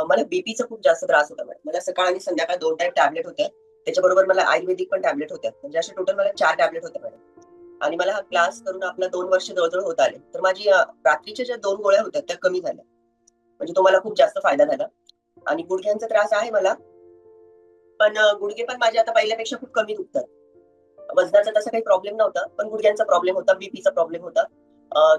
मला बीपीचा खूप जास्त त्रास होता मॅडम. मला सकाळ आणि संध्याकाळ 2 टाइम टॅबलेट होत्या. त्याच्याबरोबर मला आयुर्वेदिक पण टॅबलेट होत्या. म्हणजे अशा टोटल मला 4 टॅबलेट होत्या मॅडम. आणि मला हा क्लास करून आपला 2 वर्ष जवळ-जवळ होत आले. तर माझी रात्रीच्या ज्या 2 गोळ्या होत्या त्या कमी झाल्या. म्हणजे तो मला खूप जास्त फायदा झाला. आणि गुडघ्यांचा त्रास आहे मला. पण गुडघे पण माझे आता पहिल्यापेक्षा खूप कमी दुखतात. वजनाचा तसा काही प्रॉब्लेम नव्हता, पण गुडघ्यांचा प्रॉब्लेम होता, बीपीचा प्रॉब्लेम होता.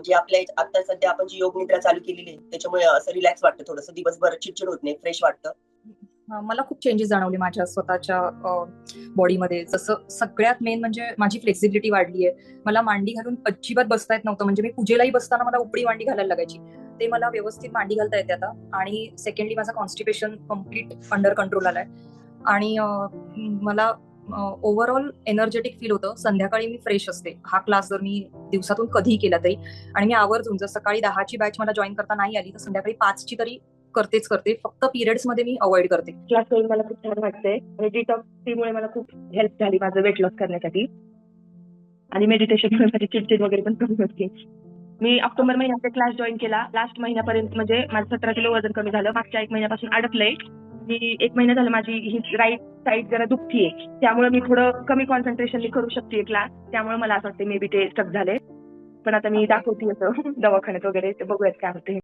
जे आपल्या आता सध्या आपण जी योग निद्रा चालू केलेली आहे, त्याच्यामुळे असं रिलॅक्स वाटतं थोडंसं. दिवसभर चिडचिड होत नाही, फ्रेश वाटतं. मला खूप चेंजेस जाणवले माझ्या स्वतःच्या बॉडीमध्ये. जसं सगळ्यात मेन म्हणजे माझी फ्लेक्सिबिलिटी वाढली आहे. मला मांडी घालून अजिबात बसता येत नव्हतं. म्हणजे मी पूजेलाही बसताना मला उपडी मांडी घालायला लागायची. ते मला व्यवस्थित मांडी घालता येते आता. आणि सेकंडली माझा कॉन्स्टिपेशन कम्प्लीट अंडर कंट्रोल आलाय. आणि मला ओव्हरऑल एनर्जेटिक फील होतं. संध्याकाळी मी फ्रेश असते. हा क्लास जर मी दिवसातून कधीही केला तरी. आणि मी आवर्जून जर सकाळी 10ची बॅच मला जॉईन करता नाही आली तर संध्याकाळी 5ची तरी करतेच करते. फक्त पिरियड्स मध्ये मी अवॉइड करते. क्लास करून मला खूप छान वाटतंय आणि डिटॉक्स टीमुळे मला खूप हेल्प झाली माझं वेट लॉस करण्यासाठी. आणि मेडिटेशनमुळे माझी चिडचिड वगैरे पण कमी होती. मी ऑक्टोबर महिन्यात क्लास जॉईन केला. लास्ट महिन्यापर्यंत म्हणजे माझं 17 किलो वजन कमी झालं. मागच्या 1 महिन्यापासून अडकलंय. मी 1 महिना झालं माझी ही राईट साईड जरा दुखतीये. त्यामुळे मी थोडं कमी कॉन्सन्ट्रेशन करू शकते क्लास. त्यामुळे मला असं वाटतं मे बी ते स्टक झाले. पण आता मी दाखवते असं दवाखान्यात वगैरे, बघूयात काय होते.